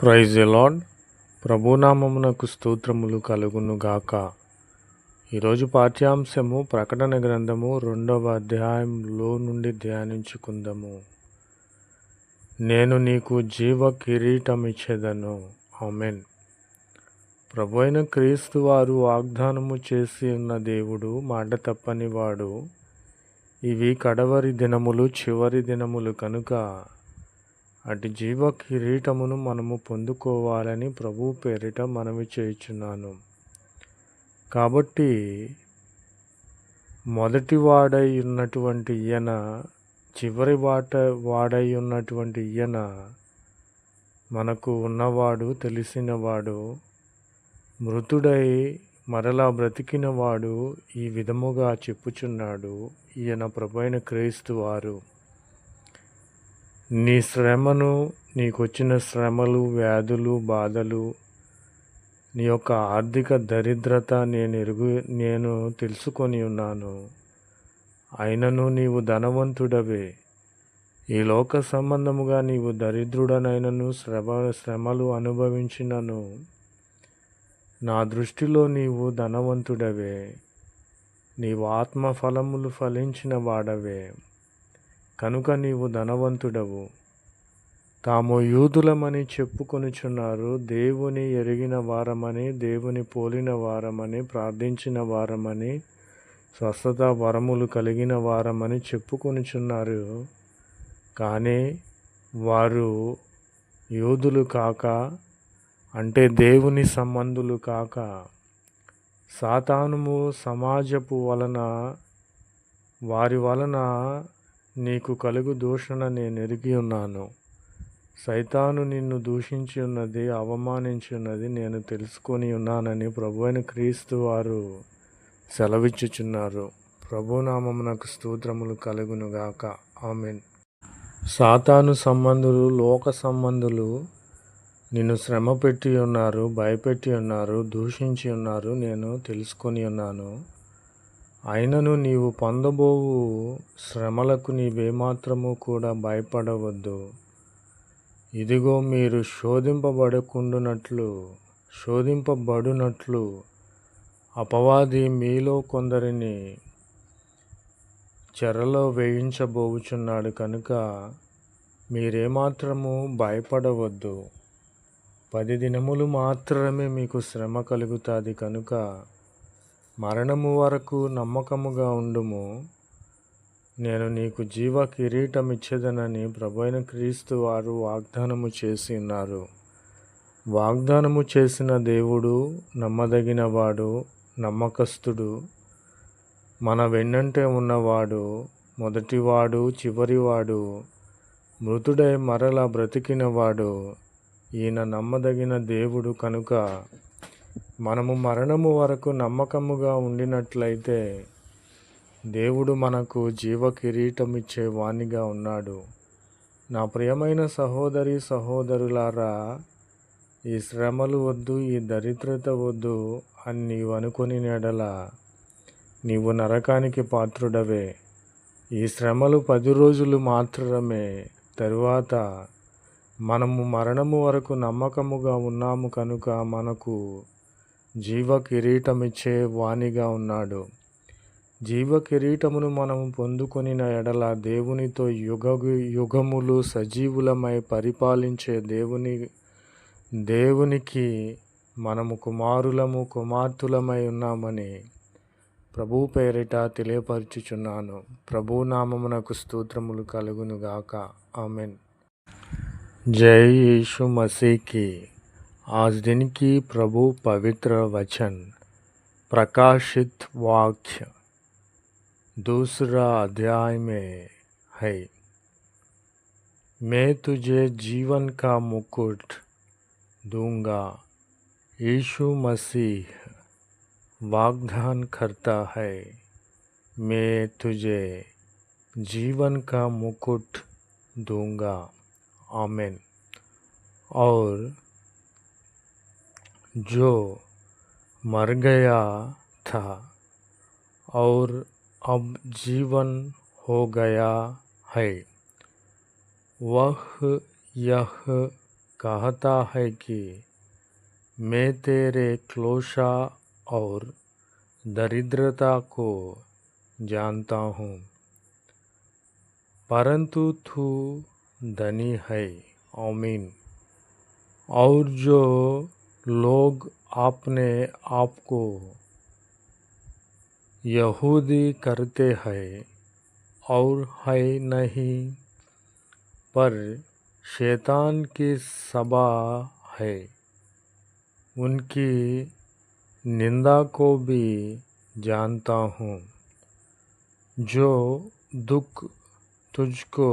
Praise the lord. ప్రభునామమునకు స్తోత్రములు కలుగును గాక. ఈరోజు పాఠ్యాంశము ప్రకటన గ్రంథము 2వ అధ్యాయంలో నుండి ధ్యానించుకుందాము. నేను నీకు జీవ కిరీటమిచ్చెదను. ఆమేన్. ప్రభు అయిన క్రీస్తు వారు వాగ్దానము చేసి ఉన్న దేవుడు, మాట తప్పనివాడు. ఇవి కడవరి దినములు, చివరి దినములు కనుక అటు జీవ కిరీటమును మనము పొందుకోవాలని ప్రభు పేరిట మనవి చేయుచున్నాను. కాబట్టి మొదటి వాడై ఉన్నటువంటి ఈయన, చివరి వాడై ఉన్నటువంటి ఈయన మనకు ఉన్నవాడు, తెలిసినవాడు, మృతుడై మరలా బ్రతికినవాడు. ఈ విధముగా చెప్పుచున్నాడు ఈయన ప్రభు అయిన క్రీస్తు వారు. నీ శ్రమను, నీకొచ్చిన శ్రమలు, వ్యాధులు, బాధలు, నీ యొక్క ఆర్థిక దరిద్రత నేను తెలుసుకొని ఉన్నాను. అయినను నీవు ధనవంతుడవే. ఈ లోక సంబంధముగా నీవు దరిద్రుడనైనను శ్రమలు అనుభవించినను నా దృష్టిలో నీవు ధనవంతుడవే. నీవు ఆత్మ ఫలములు ఫలించిన వాడవే కనుక నీవు ధనవంతుడవు. తాము యూదులమని చెప్పుకొనుచున్నారు, దేవుని ఎరిగిన వారమని, దేవుని పోలిన వారమని, ప్రార్థించిన వారమని, స్వస్థత వరములు కలిగిన వారమని చెప్పుకొనుచున్నారు. కానీ వారు యూదులు కాక, అంటే దేవుని సంబంధులు కాక, సాతానుము సమాజపు వలన, వారి వలన నీకు కలుగు దూషణ నేను ఎరిగి ఉన్నాను. సైతాను నిన్ను దూషించి ఉన్నది, అవమానించి ఉన్నది నేను తెలుసుకొని ఉన్నానని ప్రభు అయిన క్రీస్తు వారు సెలవిచ్చుచున్నారు. ప్రభునామమునకు స్తోత్రములు కలుగునుగాక. ఆమేన్. సాతాను సంబంధులు, లోక సంబంధులు నిన్ను శ్రమ పెట్టి ఉన్నారు, భయపెట్టి ఉన్నారు, దూషించి ఉన్నారు, నేను తెలుసుకొని ఉన్నాను. అయినను నీవు పొందబోవు శ్రమలకు నీవేమాత్రము కూడా భయపడవద్దు. ఇదిగో మీరు శోధింపబడునట్లు అపవాది మీలో కొందరిని చెరలో వేయించబోచున్నాడు కనుక మీరేమాత్రము భయపడవద్దు. 10 దినములు మాత్రమే మీకు శ్రమ కలుగుతుంది కనుక మరణము వరకు నమ్మకముగా ఉండుము. నేను నీకు జీవ కిరీటం ఇచ్చేదనని ప్రభు అయిన క్రీస్తు వారు వాగ్దానము చేసి ఉన్నారు. వాగ్దానము చేసిన దేవుడు నమ్మదగినవాడు, నమ్మకస్తుడు, మన వెన్నంటే ఉన్నవాడు, మొదటివాడు, చివరివాడు, మృతుడై మరలా బ్రతికినవాడు. ఈయన నమ్మదగిన దేవుడు కనుక మనము మరణము వరకు నమ్మకముగా ఉండినట్లయితే దేవుడు మనకు జీవ కిరీటం ఇచ్చే వాణిగా ఉన్నాడు. నా ప్రియమైన సహోదరి సహోదరులారా, ఈ శ్రమలు వద్దు, ఈ దరిద్రత వద్దు అని నీవు అనుకొని ఎడల నీవు నరకానికి పాత్రుడవే. ఈ శ్రమలు 10 రోజులు మాత్రమే. తరువాత మనము మరణము వరకు నమ్మకముగా ఉన్నాము కనుక మనకు జీవ కిరీటం ఇచ్చే వాణిగా ఉన్నాడు. జీవ కిరీటమును మనము పొందుకొనిన ఎడల దేవునితో యుగములు సజీవులమై పరిపాలించే దేవునికి మనము కుమారులము, కుమార్తెలమై ఉన్నామని ప్రభు పేరిట తెలియపరచుచున్నాను. ప్రభు నామమునకు స్తోత్రములు కలుగునుగాక. ఆమేన్. जय यीशु मसीह की। आज दिन की प्रभु पवित्र वचन प्रकाशित वाक्य 2 अध्याय में है। मैं तुझे जीवन का मुकुट दूंगा। यीशु मसीह वाग्दान करता है, मैं तुझे जीवन का मुकुट दूंगा। आमीन। और जो मर गया था और अब जीवन हो गया है, वह यह कहता है कि मैं तेरे क्लेशा और दरिद्रता को जानता हूँ, परंतु तू धनी है। आमीन। और जो लोग अपने आप को यहूदी करते हैं और है नहीं, पर शैतान की सभा है, उनकी निंदा को भी जानता हूँ। जो दुख तुझको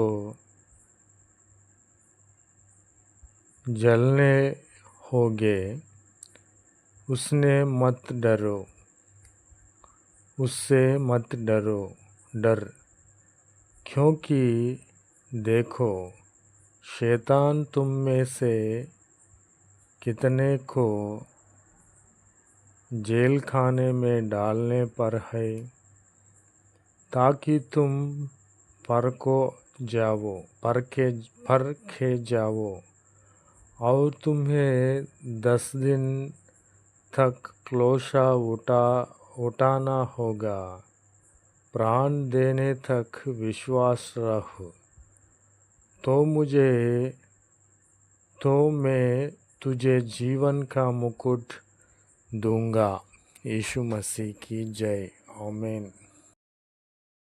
जलने होगे, उससे मत डर, क्योंकि देखो, शैतान तुम में से कितने को जेल खाने में डालने पर है, ताकि तुम परखे जाओ, और तुम्हें 10 दिन तक क्लेशा उठाना होगा। प्राण देने तक विश्वास रख, तो मैं तुझे जीवन का मुकुट दूंगा। यीशु मसीह की जय। आमीन।